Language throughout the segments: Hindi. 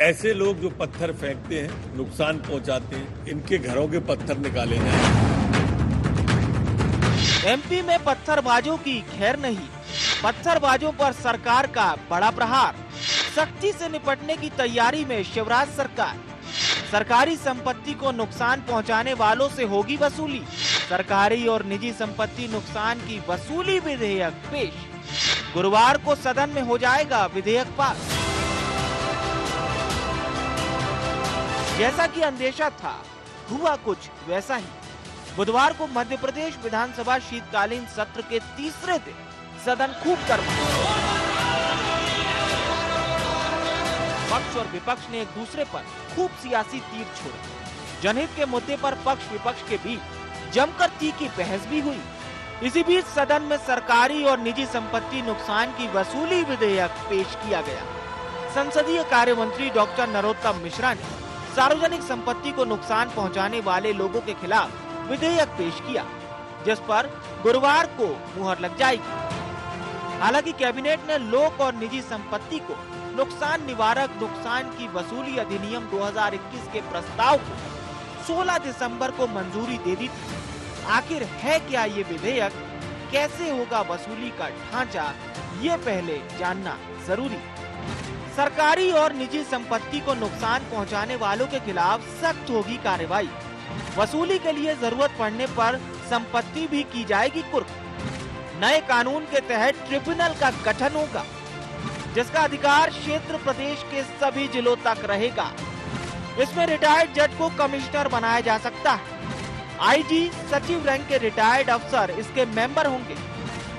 ऐसे लोग जो पत्थर फेंकते हैं, नुकसान पहुंचाते हैं, इनके घरों के पत्थर निकाले जाएं। एमपी में पत्थरबाजों की खैर नहीं, पत्थरबाजों पर सरकार का बड़ा प्रहार। सख्ती से निपटने की तैयारी में शिवराज सरकार। सरकारी संपत्ति को नुकसान पहुंचाने वालों से होगी वसूली। सरकारी और निजी संपत्ति नुकसान की वसूली विधेयक पेश। गुरुवार को सदन में हो जाएगा विधेयक पास। जैसा कि अंदेशा था, हुआ कुछ वैसा ही। बुधवार को मध्य प्रदेश विधानसभा शीतकालीन सत्र के तीसरे दिन सदन खूब गर्मा। पक्ष और विपक्ष ने एक दूसरे पर खूब सियासी तीर छोड़े। जनहित के मुद्दे पर पक्ष विपक्ष के बीच जमकर तीखी बहस भी हुई। इसी बीच सदन में सरकारी और निजी संपत्ति नुकसान की वसूली विधेयक पेश किया गया। संसदीय कार्य मंत्री डॉक्टर नरोत्तम मिश्रा ने सार्वजनिक संपत्ति को नुकसान पहुंचाने वाले लोगों के खिलाफ विधेयक पेश किया, जिस पर गुरुवार को मुहर लग जाएगी। हालांकि कैबिनेट ने लोक और निजी संपत्ति को नुकसान निवारक नुकसान की वसूली अधिनियम 2021 के प्रस्ताव को 16 दिसंबर को मंजूरी दे दी थी। आखिर है क्या ये विधेयक, कैसे होगा वसूली का ढांचा, ये पहले जानना जरूरी। सरकारी और निजी संपत्ति को नुकसान पहुंचाने वालों के खिलाफ सख्त होगी कार्रवाई। वसूली के लिए जरूरत पड़ने पर संपत्ति भी की जाएगी कुर्क। नए कानून के तहत ट्रिब्यूनल का गठन होगा, जिसका अधिकार क्षेत्र प्रदेश के सभी जिलों तक रहेगा। इसमें रिटायर्ड जज को कमिश्नर बनाया जा सकता है। आईजी, सचिव रैंक के रिटायर्ड अफसर इसके मेंबर होंगे।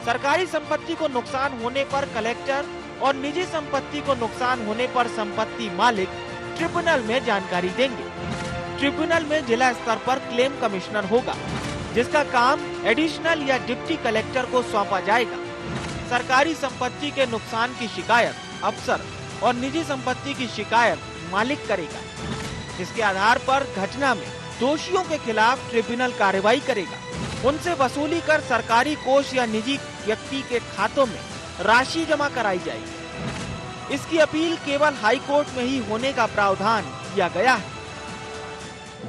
सरकारी संपत्ति को नुकसान होने पर कलेक्टर और निजी संपत्ति को नुकसान होने पर संपत्ति मालिक ट्रिब्यूनल में जानकारी देंगे। ट्रिब्यूनल में जिला स्तर पर क्लेम कमिश्नर होगा, जिसका काम एडिशनल या डिप्टी कलेक्टर को सौंपा जाएगा। सरकारी संपत्ति के नुकसान की शिकायत अफसर और निजी संपत्ति की शिकायत मालिक करेगा। इसके आधार पर घटना में दोषियों के खिलाफ ट्रिब्यूनल कार्रवाई करेगा। उनसे वसूली कर सरकारी कोष या निजी व्यक्ति के खातों में राशि जमा कराई जाएगी। इसकी अपील केवल हाई कोर्ट में ही होने का प्रावधान किया गया है।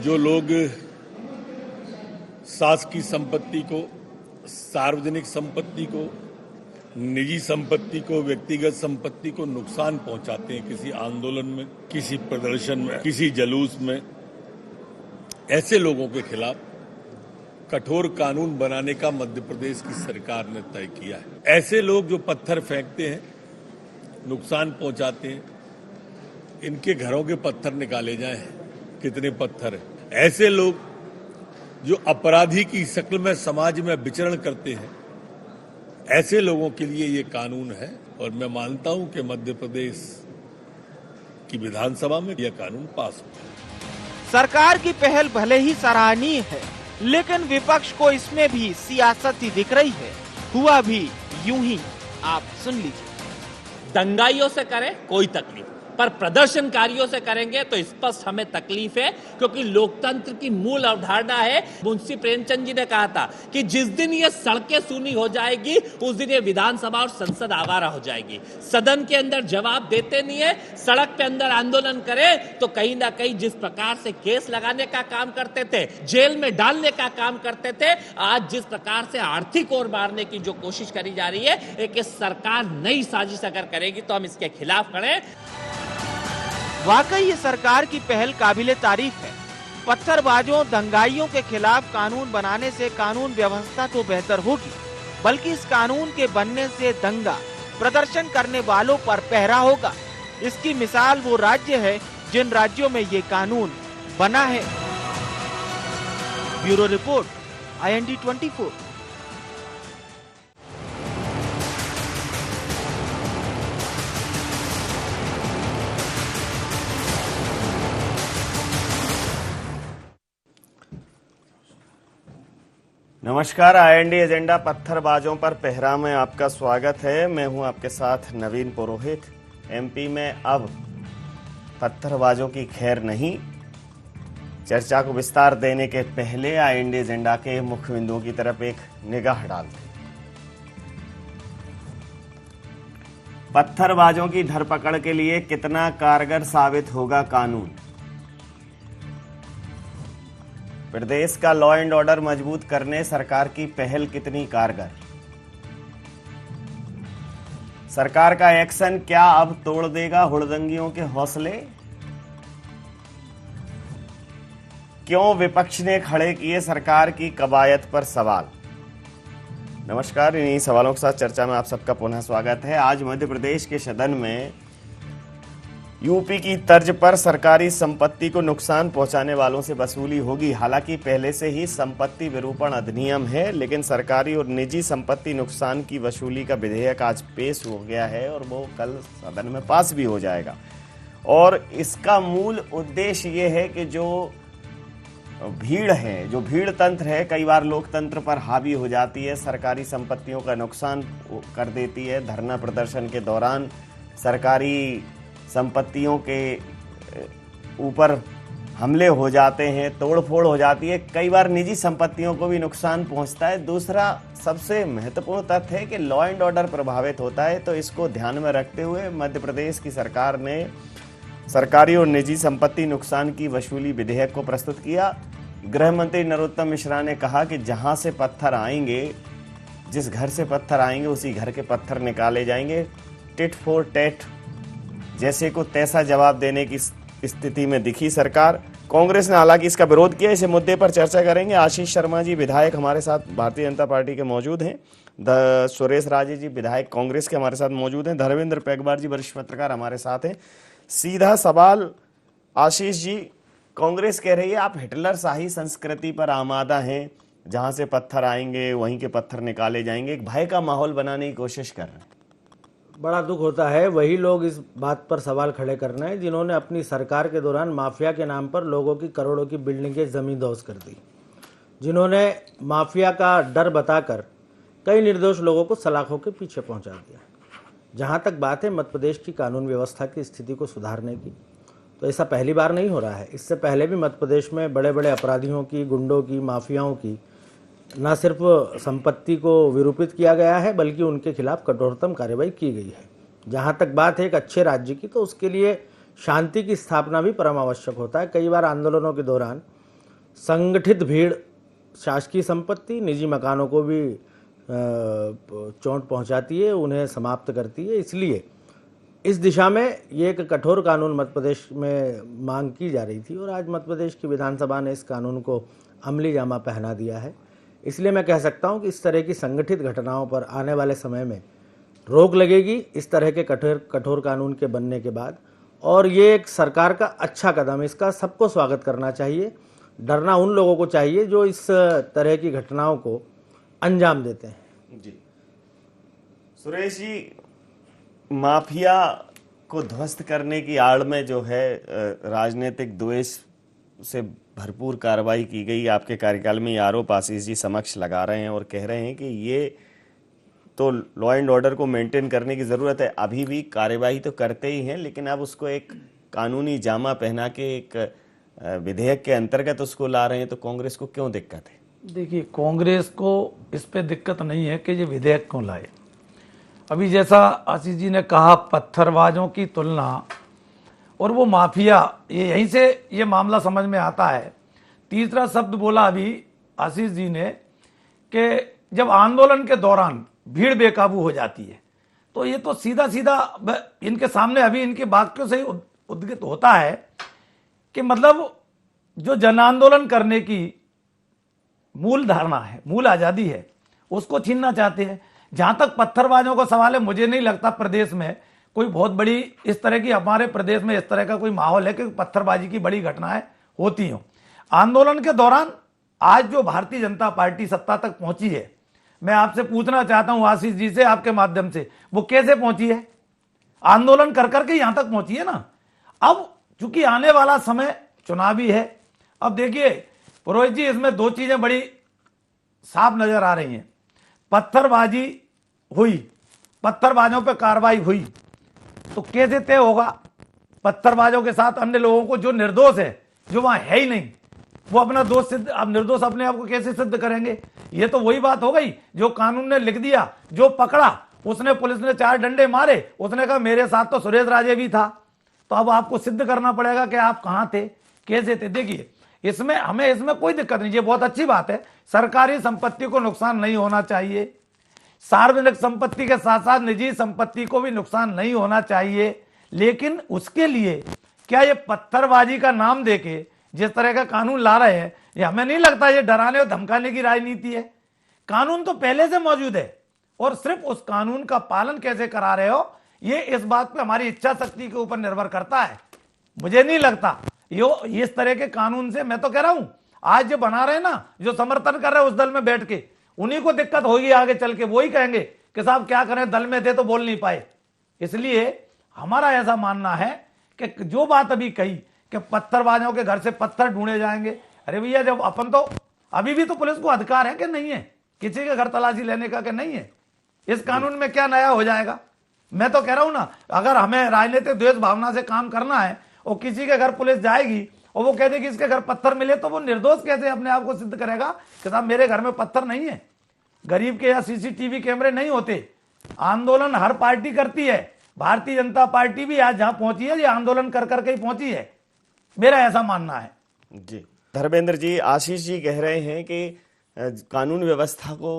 जो लोग शासकीय संपत्ति को, सार्वजनिक संपत्ति को, निजी संपत्ति को, व्यक्तिगत संपत्ति को नुकसान पहुंचाते हैं किसी आंदोलन में, किसी प्रदर्शन में, किसी जुलूस में, ऐसे लोगों के खिलाफ कठोर कानून बनाने का मध्य प्रदेश की सरकार ने तय किया है। ऐसे लोग जो पत्थर फेंकते हैं, नुकसान पहुंचाते हैं, इनके घरों के पत्थर निकाले जाएं। कितने पत्थर हैं? ऐसे लोग जो अपराधी की शक्ल में समाज में विचरण करते हैं, ऐसे लोगों के लिए ये कानून है। और मैं मानता हूं कि मध्य प्रदेश की विधानसभा में यह कानून पास होगा। सरकार की पहल भले ही सराहनीय है, लेकिन विपक्ष को इसमें भी सियासत ही दिख रही है। हुआ भी यूं ही, आप सुन लीजिए। दंगाइयों से करें कोई तकलीफ, पर प्रदर्शनकारियों से करेंगे तो स्पष्ट हमें तकलीफ है, क्योंकि लोकतंत्र की मूल अवधारणा है। मुंशी प्रेमचंद जी ने कहा था कि जिस दिन ये सड़कें सूनी हो जाएगी, उस दिन ये विधानसभा और संसद आवारा हो जाएगी। सदन के अंदर जवाब देते नहीं है, सड़क पे अंदर आंदोलन करें तो कहीं ना कहीं जिस प्रकार से केस लगाने का काम करते थे, जेल में डालने का काम करते थे, आज जिस प्रकार से आर्थिक ओर मारने की जो कोशिश करी जा रही है, कि सरकार नई साजिश अगर करेगी तो हम इसके खिलाफ खड़े। वाकई ये सरकार की पहल काबिले तारीफ है। पत्थरबाजों, दंगाइयों के खिलाफ कानून बनाने से कानून व्यवस्था तो बेहतर होगी, बल्कि इस कानून के बनने से दंगा प्रदर्शन करने वालों पर पहरा होगा। इसकी मिसाल वो राज्य है जिन राज्यों में ये कानून बना है। Bureau report, IND 24। नमस्कार, IND एजेंडा पत्थरबाजों पर पहरा में आपका स्वागत है। मैं हूं आपके साथ नवीन पुरोहित। MP में अब पत्थरबाजों की खैर नहीं। चर्चा को विस्तार देने के पहले IND एजेंडा के मुख्य बिंदुओं की तरफ एक निगाह डालते हैं। पत्थरबाजों की धरपकड़ के लिए कितना कारगर साबित होगा कानून? प्रदेश का लॉ एंड ऑर्डर मजबूत करने सरकार की पहल कितनी कारगर? सरकार का एक्शन क्या अब तोड़ देगा हुड़दंगियों के हौसले? क्यों विपक्ष ने खड़े किए सरकार की कवायद पर सवाल? नमस्कार, इन्हीं सवालों के साथ चर्चा में आप सबका पुनः स्वागत है। आज मध्य प्रदेश के सदन में यूपी की तर्ज पर सरकारी संपत्ति को नुकसान पहुंचाने वालों से वसूली होगी। हालांकि पहले से ही संपत्ति विरूपण अधिनियम है, लेकिन सरकारी और निजी संपत्ति नुकसान की वसूली का विधेयक आज पेश हो गया है और वो कल सदन में पास भी हो जाएगा। और इसका मूल उद्देश्य ये है कि जो भीड़ है, जो भीड़ तंत्र है, कई बार लोकतंत्र पर हावी हो जाती है, सरकारी संपत्तियों का नुकसान कर देती है। धरना प्रदर्शन के दौरान सरकारी संपत्तियों के ऊपर हमले हो जाते हैं, तोड़फोड़ हो जाती है, कई बार निजी संपत्तियों को भी नुकसान पहुंचता है। दूसरा सबसे महत्वपूर्ण तथ्य है कि लॉ एंड ऑर्डर प्रभावित होता है। तो इसको ध्यान में रखते हुए मध्य प्रदेश की सरकार ने सरकारी और निजी संपत्ति नुकसान की वसूली विधेयक को प्रस्तुत किया। गृह मंत्री नरोत्तम मिश्रा ने कहा कि जहां से पत्थर आएंगे, जिस घर से पत्थर आएंगे उसी घर के पत्थर निकाले जाएंगे। टिट फॉर टैट जैसे को तैसा जवाब देने की स्थिति में दिखी सरकार। कांग्रेस ने हालांकि इसका विरोध किया। इस मुद्दे पर चर्चा करेंगे। आशीष शर्मा जी विधायक हमारे साथ भारतीय जनता पार्टी के मौजूद हैं। सुरेश राजे जी विधायक कांग्रेस के हमारे साथ मौजूद हैं। धर्मेंद्र पैगवार जी वरिष्ठ पत्रकार हमारे साथ हैं। सीधा सवाल आशीष जी, कांग्रेस कह रही है आप हिटलर शाही संस्कृति पर आमादा हैं, जहां से पत्थर आएंगे वहीं के पत्थर निकाले जाएंगे। एक भय का माहौल बनाने की कोशिश कर रहे हैं। बड़ा दुख होता है वही लोग इस बात पर सवाल खड़े कर रहे हैं जिन्होंने अपनी सरकार के दौरान माफिया के नाम पर लोगों की करोड़ों की बिल्डिंगें जमींदोज कर दी, जिन्होंने माफिया का डर बताकर कई निर्दोष लोगों को सलाखों के पीछे पहुंचा दिया। जहां तक बात है मध्य प्रदेश की कानून व्यवस्था की स्थिति को सुधारने की, तो ऐसा पहली बार नहीं हो रहा है। इससे पहले भी मध्य प्रदेश में बड़े बड़े अपराधियों की, गुंडों की, माफियाओं की न सिर्फ संपत्ति को विरूपित किया गया है बल्कि उनके खिलाफ कठोरतम कार्रवाई की गई है। जहां तक बात है एक अच्छे राज्य की, तो उसके लिए शांति की स्थापना भी परम आवश्यक होता है। कई बार आंदोलनों के दौरान संगठित भीड़ शासकीय संपत्ति, निजी मकानों को भी चोट पहुंचाती है, उन्हें समाप्त करती है। इसलिए इस दिशा में ये एक कठोर कानून मध्य प्रदेश में मांग की जा रही थी और आज मध्य प्रदेश की विधानसभा ने इस कानून को अमली जामा पहना दिया है। इसलिए मैं कह सकता हूं कि इस तरह की संगठित घटनाओं पर आने वाले समय में रोक लगेगी इस तरह के कठोर कानून के बनने के बाद। और ये एक सरकार का अच्छा कदम है, इसका सबको स्वागत करना चाहिए। डरना उन लोगों को चाहिए जो इस तरह की घटनाओं को अंजाम देते हैं। जी सुरेश जी, माफिया को ध्वस्त करने की आड़ में जो है राजनीतिक द्वेष से भरपूर कार्रवाई की गई। आपके कार्यकाल में ये आरोप आशीष जी समक्ष लगा रहे हैं और कह रहे हैं कि ये तो लॉ एंड ऑर्डर को मेंटेन करने की जरूरत है, अभी भी कार्रवाई तो करते ही हैं, लेकिन अब उसको एक कानूनी जामा पहना के एक विधेयक के अंतर्गत उसको ला रहे हैं, तो कांग्रेस को क्यों दिक्कत है? देखिए, कांग्रेस को इस पे दिक्कत नहीं है कि ये विधेयक क्यों लाए। अभी जैसा आशीष जी ने कहा, पत्थरबाजों की तुलना और वो माफिया, ये यहीं से ये मामला समझ में आता है। तीसरा शब्द बोला अभी आशीष जी ने कि जब आंदोलन के दौरान भीड़ बेकाबू हो जाती है, तो ये तो सीधा सीधा इनके सामने अभी इनके वाक्यों से ही उद्गित होता है कि मतलब जो जन आंदोलन करने की मूल धारणा है, मूल आजादी है, उसको छीनना चाहते हैं। जहां तक पत्थरबाजों का सवाल है, मुझे नहीं लगता प्रदेश में कोई बहुत बड़ी इस तरह की, हमारे प्रदेश में इस तरह का कोई माहौल है कि पत्थरबाजी की बड़ी घटनाएं होती हों। आंदोलन के दौरान आज जो भारतीय जनता पार्टी सत्ता तक पहुंची है, मैं आपसे पूछना चाहता हूं आशीष जी से, आपके माध्यम से, वो कैसे पहुंची है? आंदोलन कर करके यहां तक पहुंची है ना। अब चूंकि आने वाला समय चुनावी है, अब देखिए पुरोहित जी, इसमें दो चीजें बड़ी साफ नजर आ रही हैं। पत्थरबाजी हुई, पत्थरबाजों पर कार्रवाई हुई, तो कैसे तय होगा पत्थरबाजों के साथ अन्य लोगों को जो निर्दोष है, जो वहां है ही नहीं, वो अपना दोष सिद्ध, अब निर्दोष अपने आप को कैसे सिद्ध करेंगे? ये तो वही बात हो गई, जो कानून ने लिख दिया, जो पकड़ा उसने पुलिस ने 4 डंडे मारे, उसने कहा मेरे साथ तो सुरेश राजे भी था। तो अब आपको सिद्ध करना पड़ेगा कि आप कहां थे, कैसे थे। देखिए इसमें कोई दिक्कत नहीं, ये बहुत अच्छी बात है, सरकारी संपत्ति को नुकसान नहीं होना चाहिए, सार्वजनिक संपत्ति के साथ साथ निजी संपत्ति को भी नुकसान नहीं होना चाहिए। लेकिन उसके लिए क्या ये पत्थरबाजी का नाम देके जिस तरह का कानून ला रहे हैं, ये हमें नहीं लगता ये डराने और धमकाने की राजनीति है। कानून तो पहले से मौजूद है और सिर्फ उस कानून का पालन कैसे करा रहे हो, ये इस बात पे हमारी इच्छा शक्ति के ऊपर निर्भर करता है। मुझे नहीं लगता यो इस तरह के कानून से, मैं तो कह रहा हूं आज जो बना रहे हैं ना, जो समर्थन कर रहे हैं उस दल में बैठ के, उन्हीं को दिक्कत होगी आगे चल के, वही कहेंगे कि साहब क्या करें, दल में थे तो बोल नहीं पाए। इसलिए हमारा ऐसा मानना है कि जो बात अभी कही कि पत्थरबाजों के घर से पत्थर ढूंढे जाएंगे, अरे भैया जब अपन तो अभी भी तो पुलिस को अधिकार है कि नहीं है किसी के घर तलाशी लेने का, कि नहीं है। इस कानून में क्या नया हो जाएगा। मैं तो कह रहा हूं ना, अगर हमें राजनीतिक द्वेष भावना से काम करना है और किसी के घर पुलिस जाएगी और वो कह देगी इसके घर पत्थर मिले, तो वो निर्दोष कैसे अपने आप को सिद्ध करेगा कि साहब मेरे घर में पत्थर नहीं है। गरीब के यहाँ सीसीटीवी कैमरे नहीं होते। आंदोलन हर पार्टी करती है, भारतीय जनता पार्टी भी आज जहां पहुंची है ये आंदोलन कर करके ही पहुंची है, मेरा ऐसा मानना है। जी धर्मेंद्र जी, आशीष जी कह रहे हैं कि कानून व्यवस्था को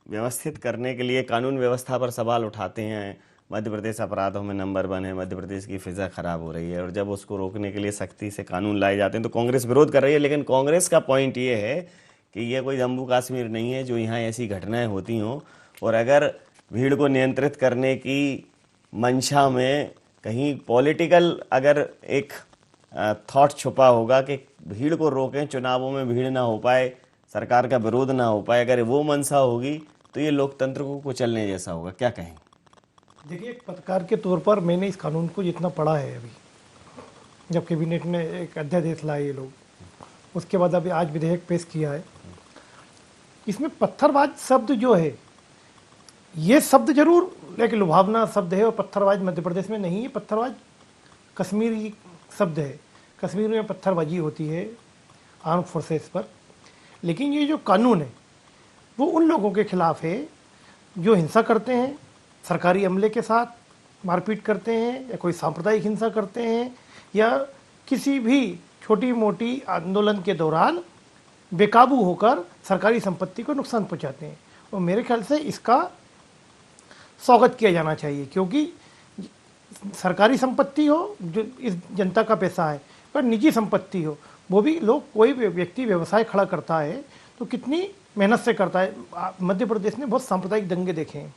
व्यवस्थित करने के लिए कानून व्यवस्था पर सवाल उठाते हैं। मध्य प्रदेश अपराधों में नंबर 1 है, मध्य प्रदेश की फिजा खराब हो रही है, और जब उसको रोकने के लिए सख्ती से कानून लाए जाते हैं तो कांग्रेस विरोध कर रही है। लेकिन कांग्रेस का पॉइंट ये है कि ये कोई जम्मू कश्मीर नहीं है जो यहाँ ऐसी घटनाएं होती हों, और अगर भीड़ को नियंत्रित करने की मंशा में कहीं पॉलिटिकल अगर एक थॉट छुपा होगा कि भीड़ को रोकें, चुनावों में भीड़ ना हो पाए, सरकार का विरोध ना हो पाए, अगर वो मंशा होगी तो ये लोकतंत्र को कुचलने जैसा होगा। क्या कहें? देखिए, एक पत्रकार के तौर पर मैंने इस कानून को जितना पढ़ा है, अभी जब कैबिनेट ने एक अध्यादेश लाए ये लोग, उसके बाद अभी आज विधेयक पेश किया है, इसमें पत्थरबाज शब्द जो है, ये शब्द जरूर लेकिन लुभावना शब्द है, और पत्थरबाज मध्य प्रदेश में नहीं है, पत्थरबाज कश्मीरी शब्द है। कश्मीर में पत्थरबाजी होती है आर्म फोर्सेस पर। लेकिन ये जो कानून है वो उन लोगों के खिलाफ है जो हिंसा करते हैं, सरकारी अमले के साथ मारपीट करते हैं, या कोई सांप्रदायिक हिंसा करते हैं, या किसी भी छोटी मोटी आंदोलन के दौरान बेकाबू होकर सरकारी संपत्ति को नुकसान पहुंचाते हैं। और मेरे ख्याल से इसका स्वागत किया जाना चाहिए, क्योंकि सरकारी संपत्ति हो जो इस जनता का पैसा है, पर निजी संपत्ति हो, वो भी लोग, कोई व्यक्ति व्यवसाय खड़ा करता है तो कितनी मेहनत से करता है। मध्य प्रदेश ने बहुत सांप्रदायिक दंगे देखे हैं।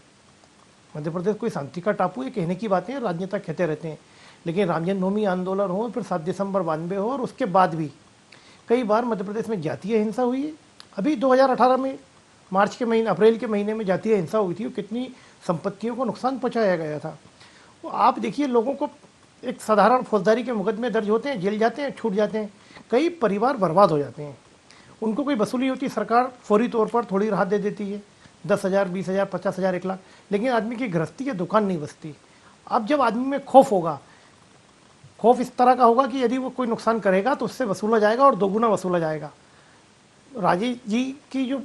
मध्य प्रदेश कोई शांति का टापू है कहने की बातें राजनेता कहते रहते हैं, लेकिन राम जन्मभूमि आंदोलन हो, फिर 7 दिसंबर 92 हो, और उसके बाद भी कई बार मध्य प्रदेश में जातीय हिंसा हुई है। अभी 2018 में अप्रैल के महीने में जातीय हिंसा हुई थी, और कितनी संपत्तियों को नुकसान पहुँचाया गया था। वो आप देखिए, लोगों को एक साधारण फौजदारी के मुकदमे दर्ज होते हैं, जेल जाते हैं, छूट जाते हैं, कई परिवार बर्बाद हो जाते हैं। उनको कोई वसूली होती, सरकार फौरी तौर पर थोड़ी राहत दे देती है, 10,000, 20,000, 50,000, 1 लाख, लेकिन आदमी की गृहस्थी की दुकान नहीं बचती। अब जब आदमी में खौफ होगा, खौफ इस तरह का होगा कि यदि वो कोई नुकसान करेगा तो उससे वसूला जाएगा और दोगुना वसूला जाएगा। राजेश जी की जो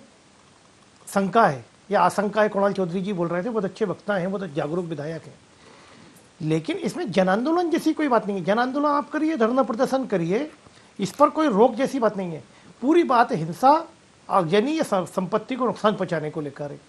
शंका है या आशंका है, कुणाल चौधरी जी बोल रहे थे, बहुत अच्छे वक्ता हैं, बहुत जागरूक विधायक हैं, लेकिन इसमें जन आंदोलन जैसी कोई बात नहीं है। जन आंदोलन आप करिए, धरना प्रदर्शन करिए, इस पर कोई रोक जैसी बात नहीं है। पूरी बात हिंसा, आगजनी या संपत्ति को नुकसान पहुंचाने को लेकर है।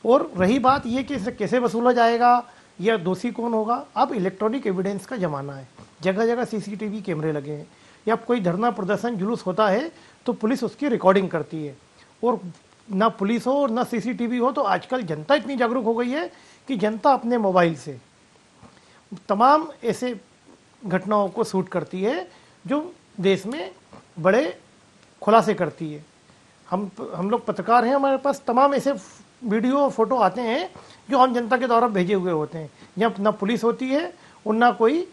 और रही बात ये कि इसे कैसे वसूला जाएगा या दोषी कौन होगा, अब इलेक्ट्रॉनिक एविडेंस का ज़माना है, जगह जगह सीसीटीवी कैमरे लगे हैं, या कोई धरना प्रदर्शन जुलूस होता है तो पुलिस उसकी रिकॉर्डिंग करती है, और ना पुलिस हो और ना सीसीटीवी हो, तो आजकल जनता इतनी जागरूक हो गई है कि जनता अपने मोबाइल से तमाम ऐसे घटनाओं को शूट करती है जो देश में बड़े खुलासे करती है। हम लोग पत्रकार हैं, हमारे पास तमाम ऐसे वीडियो और फोटो आते हैं जो आम जनता के द्वारा भेजे हुए होते हैं, जहाँ ना पुलिस होती है और ना कोई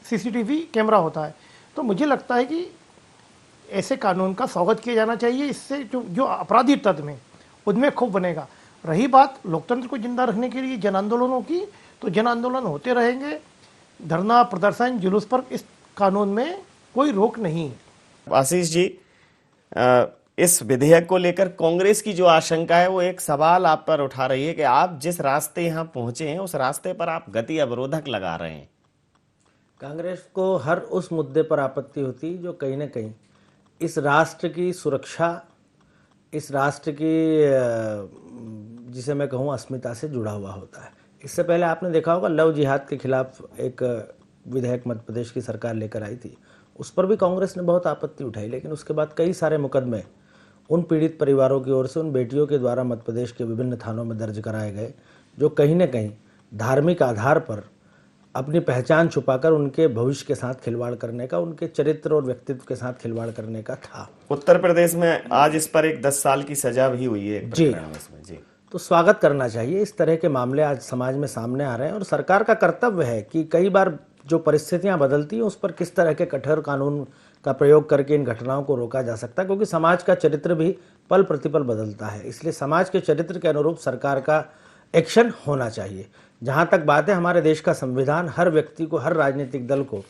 सीसीटीवी कैमरा होता है। तो मुझे लगता है कि ऐसे कानून का स्वागत किया जाना चाहिए। इससे जो अपराधी तत्व हैं उनमें खौफ बनेगा। रही बात लोकतंत्र को जिंदा रखने के लिए जन आंदोलनों की, तो जन आंदोलन होते रहेंगे, धरना प्रदर्शन जुलूस पर इस कानून में कोई रोक नहीं है। आशीष जी, इस विधेयक को लेकर कांग्रेस की जो आशंका है वो एक सवाल आप पर उठा रही है कि आप जिस रास्ते यहाँ पहुंचे हैं उस रास्ते पर आप गति अवरोधक लगा रहे हैं। कांग्रेस को हर उस मुद्दे पर आपत्ति होती जो कहीं ना कहीं इस राष्ट्र की सुरक्षा, इस राष्ट्र की जिसे मैं कहूँ अस्मिता से जुड़ा हुआ होता है। इससे पहले आपने देखा होगा लव जिहाद के खिलाफ एक विधेयक मध्य प्रदेश की सरकार लेकर आई थी, उस पर भी कांग्रेस ने बहुत आपत्ति उठाई, लेकिन उसके बाद कई सारे मुकदमे उन पीड़ित परिवारों की ओर से उन बेटियों के द्वारा मध्य प्रदेश के विभिन्न थानों में दर्ज कराए गए, जो कहीं न कहीं धार्मिक आधार पर अपनी पहचान छुपाकर उनके भविष्य के साथ खिलवाड़ करने का, उनके चरित्र और व्यक्तित्व के साथ खिलवाड़ करने का था। उत्तर प्रदेश में आज इस पर एक 10 साल की सजा भी हुई है जी। जी, तो स्वागत करना चाहिए। इस तरह के मामले आज समाज में सामने आ रहे हैं और सरकार का कर्तव्य है कि कई बार जो परिस्थितियां बदलती हैं उस पर किस तरह के कठोर कानून का प्रयोग करके इन घटनाओं को रोका जा सकता है, क्योंकि समाज का चरित्र भी पल प्रतिपल बदलता है। इसलिए समाज के चरित्र के अनुरूप सरकार का एक्शन होना चाहिए। जहां तक बात है, हमारे देश का संविधान हर व्यक्ति को, हर राजनीतिक दल को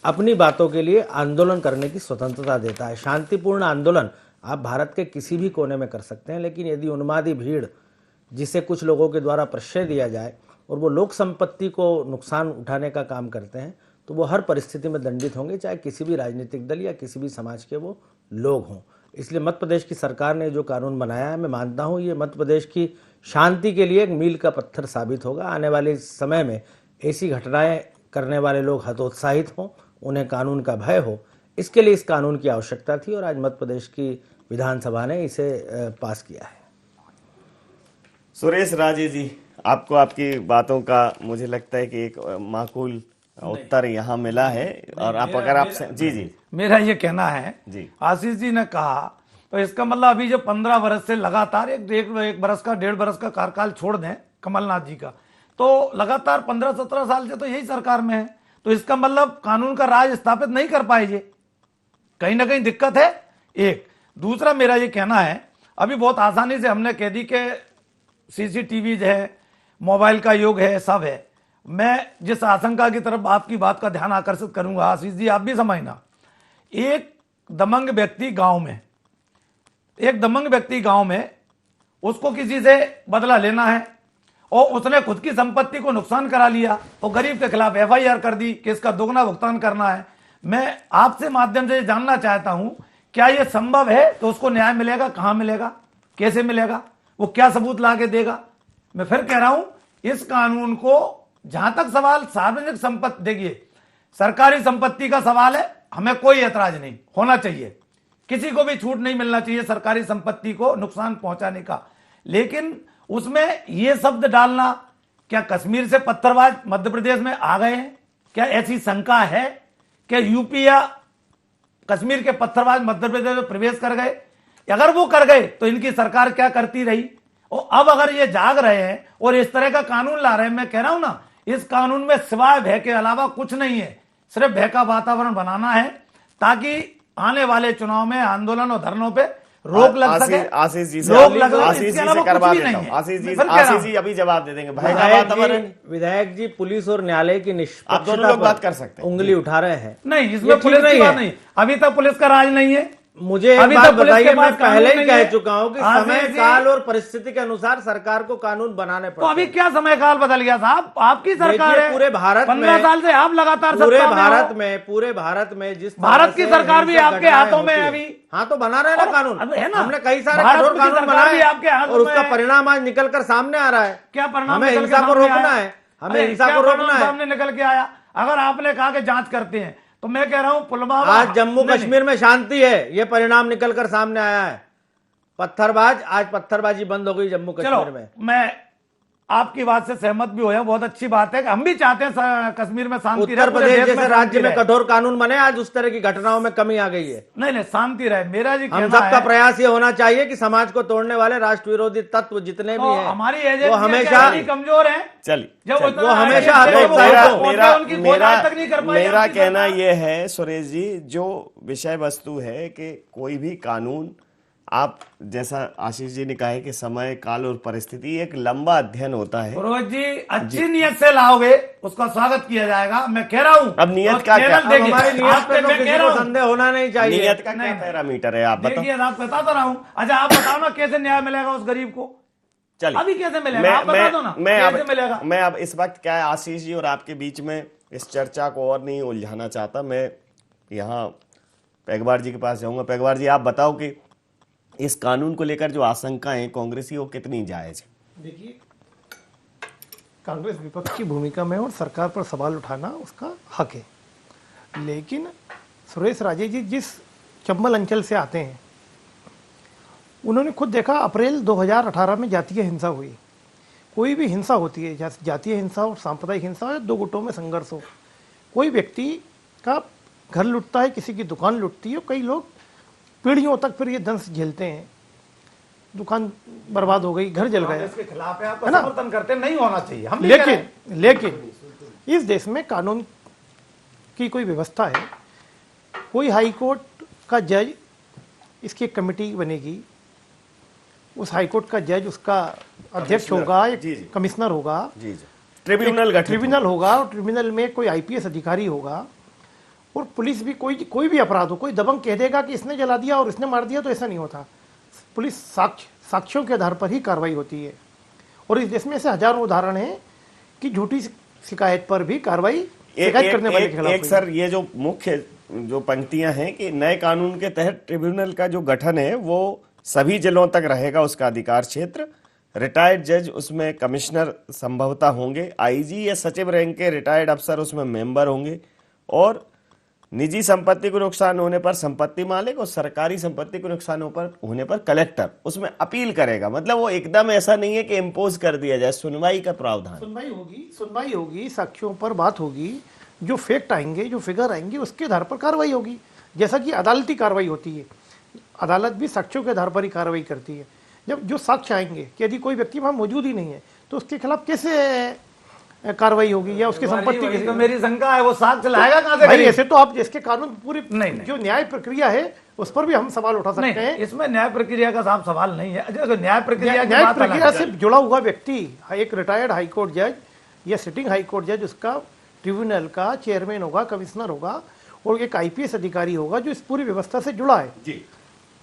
अपनी बातों के लिए आंदोलन करने की स्वतंत्रता देता है। शांतिपूर्ण आंदोलन आप भारत के किसी भी कोने में कर सकते हैं, लेकिन यदि उन्मादी भीड़ जिसे कुछ लोगों के द्वारा प्रश्रय दिया जाए और वो लोक संपत्ति को नुकसान उठाने का काम करते हैं, तो वो हर परिस्थिति में दंडित होंगे, चाहे किसी भी राजनीतिक दल या किसी भी समाज के वो लोग हों। इसलिए मध्य प्रदेश की सरकार ने जो कानून बनाया है, मैं मानता हूँ ये मध्य प्रदेश की शांति के लिए एक मील का पत्थर साबित होगा। आने वाले समय में ऐसी घटनाएं करने वाले लोग हतोत्साहित हों, उन्हें कानून का भय हो, इसके लिए इस कानून की आवश्यकता थी और आज मध्य प्रदेश की विधानसभा ने इसे पास किया है। सुरेश राजे जी, आपको आपकी बातों का मुझे लगता है कि एक माकूल उत्तर यहाँ मिला है और आप अगर आप जी मेरा ये कहना है जी, आशीष जी ने कहा तो इसका मतलब अभी जो 15 वर्ष से लगातार एक बरस का 1.5 बरस का कार्यकाल छोड़ दें कमलनाथ जी का, तो लगातार 15-17 साल से तो यही सरकार में है, तो इसका मतलब कानून का राज स्थापित नहीं कर पाए, ये कहीं ना कहीं दिक्कत है। एक दूसरा मेरा ये कहना है, अभी बहुत आसानी से हमने कह दी कि CCTV है, मोबाइल का युग है, सब है। मैं जिस आशंका की तरफ आपकी बात का ध्यान आकर्षित करूंगा, आशीष जी आप भी समझना, एक दबंग व्यक्ति गांव में उसको किसी से बदला लेना है और उसने खुद की संपत्ति को नुकसान करा लिया और गरीब के खिलाफ FIR कर दी कि इसका दोगुना भुगतान करना है। मैं आपसे माध्यम से जानना चाहता हूं, क्या यह संभव है? तो उसको न्याय मिलेगा, कहां मिलेगा, कैसे मिलेगा, वो क्या सबूत ला के देगा? मैं फिर कह रहा हूं, इस कानून को जहां तक सवाल सार्वजनिक संपत्ति, देखिए सरकारी संपत्ति का सवाल है, हमें कोई ऐतराज नहीं होना चाहिए, किसी को भी छूट नहीं मिलना चाहिए सरकारी संपत्ति को नुकसान पहुंचाने का, लेकिन उसमें यह शब्द डालना, क्या कश्मीर से पत्थरबाज मध्य प्रदेश में आ गए हैं? क्या ऐसी शंका है कि यूपी या कश्मीर के पत्थरबाज मध्य प्रदेश में प्रवेश कर गए? अगर वो कर गए तो इनकी सरकार क्या करती रही? और अब अगर ये जाग रहे हैं और इस तरह का कानून ला रहे हैं, मैं कह रहा हूं ना, इस कानून में सिवाय भय के अलावा कुछ नहीं है, सिर्फ भय का वातावरण बनाना है ताकि आने वाले चुनाव में आंदोलन और धरनों पे रोक लग सके। आशीष जी से आशीष जी अभी जवाब दे देंगे। भय का वातावरण, विधायक जी पुलिस और न्यायालय की आप दोनों लोग बात कर सकते हैं, उंगली उठा रहे हैं। नहीं, इसमें पुलिस की बात नहीं, अभी तक पुलिस का राज नहीं है। मुझे एक बात बताइए, मैं पहले ही कह चुका हूं कि समय काल और परिस्थिति के अनुसार सरकार को कानून बनाने पड़ते हैं। तो अभी क्या समय काल बदल गया साहब? आपकी सरकार है, पूरे भारत 15 साल से आप लगातार पूरे भारत में जिस भारत की सरकार भी आपके हाथों में है अभी। हाँ, तो बना रहे ना कानून, है ना, हमने कई सारे कठोर कानून बनाए आपके हाथ और उसका परिणाम आज निकल कर सामने आ रहा है। क्या परिणाम? हमें हिंसा को रोकना है, हमें हिंसा को रोकना है। सामने निकल के आया। अगर आपने कहा कि जांच करते हैं, तो मैं कह रहा हूं पुलवामा, आज जम्मू कश्मीर में शांति है, ये परिणाम निकलकर सामने आया है। आज पत्थरबाजी बंद हो गई जम्मू कश्मीर में। मैं आपकी बात से सहमत भी हुआ, बहुत अच्छी बात है, हम भी चाहते हैं कश्मीर में शांति रहे। उत्तर प्रदेश जैसे राज्य में कठोर कानून बने, आज उस तरह की घटनाओं में कमी आ गई है। नहीं, शांति रहे। मेरा जी हम सबका प्रयास ये होना चाहिए कि समाज को तोड़ने वाले राष्ट्र विरोधी तत्व जितने भी हैं, हमारी वो हमेशा कमजोर है। चलिए, वो हमेशा मेरा कहना यह है सुरेश जी, जो विषय वस्तु है कि कोई भी कानून आप जैसा आशीष जी ने कहा है कि समय, काल और परिस्थिति एक लंबा अध्ययन होता है। रोहित जी अच्छी नियत से लाओगे उसका स्वागत किया जाएगा, मैं कह रहा हूँ। अब नियत का क्या? अब हमारी नियत पे तो किसी को संदेह होना नहीं चाहिए। नियत का क्या पैरामीटर है आप बताओ। देखिए आप बता तो रहा हूँ। अच्छा आप बताओ ना कैसे न्याय मिलेगा उस गरीब को? चलिए अभी कैसे मिलेगा आप बता दो ना, कैसे मिलेगा? मैं अब इस वक्त क्या है आशीष जी और आपके बीच में इस चर्चा को और नहीं उलझाना चाहता। मैं यहाँ पेगवार जी के पास जाऊंगा। पेगवार जी आप बताओ कि इस कानून को लेकर जो आशंकाएं कांग्रेसी वो कितनी जायज है? देखिए, कांग्रेस विपक्ष की भूमिका में और सरकार पर सवाल उठाना उसका हक है, लेकिन सुरेश राजे जी जिस चंबल अंचल से आते हैं उन्होंने खुद देखा अप्रैल 2018 में जातीय हिंसा हुई। कोई भी हिंसा होती है, जातीय हिंसा और सांप्रदायिक हिंसा हो, दो गुटों में संघर्ष हो, कोई व्यक्ति का घर लुटता है, किसी की दुकान लुटती है, कई लोग पीढ़ियों तक फिर ये दंश झेलते हैं। दुकान बर्बाद हो गई, घर जल गया, इसके खिलाफ है, आप है ना? समर्थन करते नहीं होना चाहिए हम भी कह रहे हैं। लेकिन इस देश में कानून की कोई व्यवस्था है। कोई हाई कोर्ट का जज, इसकी एक कमेटी बनेगी, उस हाई कोर्ट का जज उसका अध्यक्ष होगा, एक कमिश्नर होगा, ट्रिब्यूनल होगा, और ट्रिब्यूनल में कोई आईपीएस अधिकारी होगा, और पुलिस भी कोई भी अपराध हो, कोई दबंग कह देगा कि इसने जला दिया और इसने मार दिया, तो ऐसा नहीं होता। पुलिस साक्ष्यों के आधार पर ही कार्रवाई होती है। और इस देश में ऐसे हजारों उदाहरण हैं कि झूठी शिकायत पर भी कार्रवाई करने वाले के खिलाफ। एक सर ये जो मुख्य जो पंक्तियां हैं कि नए कानून के तहत ट्रिब्यूनल का जो गठन है वो सभी जिलों तक रहेगा उसका अधिकार क्षेत्र, रिटायर्ड जज उसमें कमिश्नर संभवतः होंगे, आईजी या सचिव रैंक के रिटायर्ड अफसर उसमें मेंबर होंगे, और निजी संपत्ति को नुकसान होने पर संपत्ति मालिक और सरकारी संपत्ति को नुकसान होने पर कलेक्टर उसमें अपील करेगा। मतलब वो एकदम ऐसा नहीं है कि इम्पोज कर दिया जाए, सुनवाई का प्रावधान। सुनवाई होगी, साक्ष्यों पर बात होगी, जो फैक्ट आएंगे, जो फिगर आएंगे, उसके आधार पर कार्रवाई होगी, जैसा कि अदालती कार्रवाई होती है। अदालत भी साक्ष्यों के आधार पर ही कार्रवाई करती है। जब जो साक्ष्य आएंगे कि यदि कोई व्यक्ति वहां मौजूद ही नहीं है तो उसके खिलाफ कैसे कार्रवाई होगी या उसकी संपत्ति तो मेरी शंका है, वो साक्ष्य लाएगा कहां से? भाई ऐसे तो आप इसके कानून पूरी नहीं। जो न्याय प्रक्रिया है उस पर भी हम सवाल उठा सकते हैं। इसमें न्याय प्रक्रिया का साफ सवाल नहीं है। न्याय प्रक्रिया से जुड़ा हुआ व्यक्ति, एक रिटायर्ड हाईकोर्ट जज या सिटिंग हाईकोर्ट जज, उसका ट्रिब्यूनल का चेयरमैन होगा, कमिश्नर होगा, और एक आईपीएस अधिकारी होगा जो इस पूरी व्यवस्था से जुड़ा है। जी,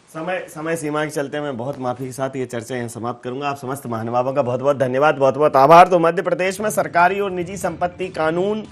समय सीमा के चलते मैं बहुत माफी के साथ ये चर्चा यहाँ समाप्त करूंगा। आप समस्त महानुभावों का बहुत बहुत धन्यवाद, बहुत बहुत आभार। तो मध्य प्रदेश में सरकारी और निजी संपत्ति कानून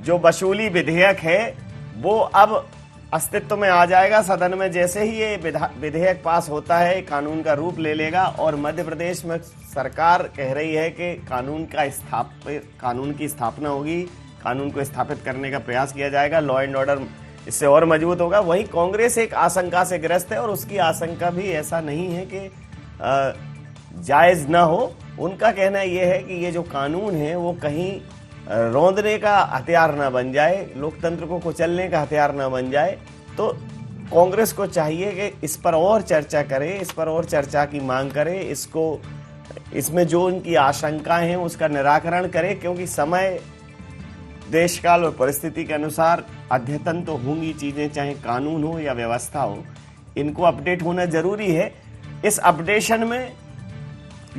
जो वसूली विधेयक है वो अब अस्तित्व में आ जाएगा सदन में। जैसे ही ये विधेयक पास होता है कानून का रूप ले लेगा, और मध्य प्रदेश में सरकार कह रही है कि कानून की स्थापना होगी, कानून को स्थापित करने का प्रयास किया जाएगा, लॉ एंड ऑर्डर इससे और मजबूत होगा। वहीं कांग्रेस एक आशंका से ग्रस्त है, और उसकी आशंका भी ऐसा नहीं है कि जायज ना हो। उनका कहना यह है कि ये जो कानून है वो कहीं रौंदने का हथियार ना बन जाए, लोकतंत्र को कुचलने का हथियार ना बन जाए। तो कांग्रेस को चाहिए कि इस पर और चर्चा करे, इस पर और चर्चा की मांग करे, इसमें जो उनकी आशंकाएं हैं उसका निराकरण करे, क्योंकि समय, देश काल और परिस्थिति के अनुसार अद्यतन तो होंगी चीजें, चाहे कानून हो या व्यवस्था हो, इनको अपडेट होना जरूरी है। इस अपडेशन में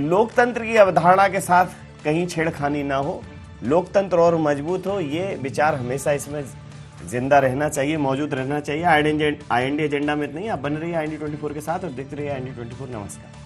लोकतंत्र की अवधारणा के साथ कहीं छेड़खानी ना हो, लोकतंत्र और मजबूत हो, ये विचार हमेशा इसमें जिंदा रहना चाहिए, मौजूद रहना चाहिए। IND एजेंडा में नहीं, आप बन रही है IND 24 के साथ और देखते रहिए IND 24। नमस्कार।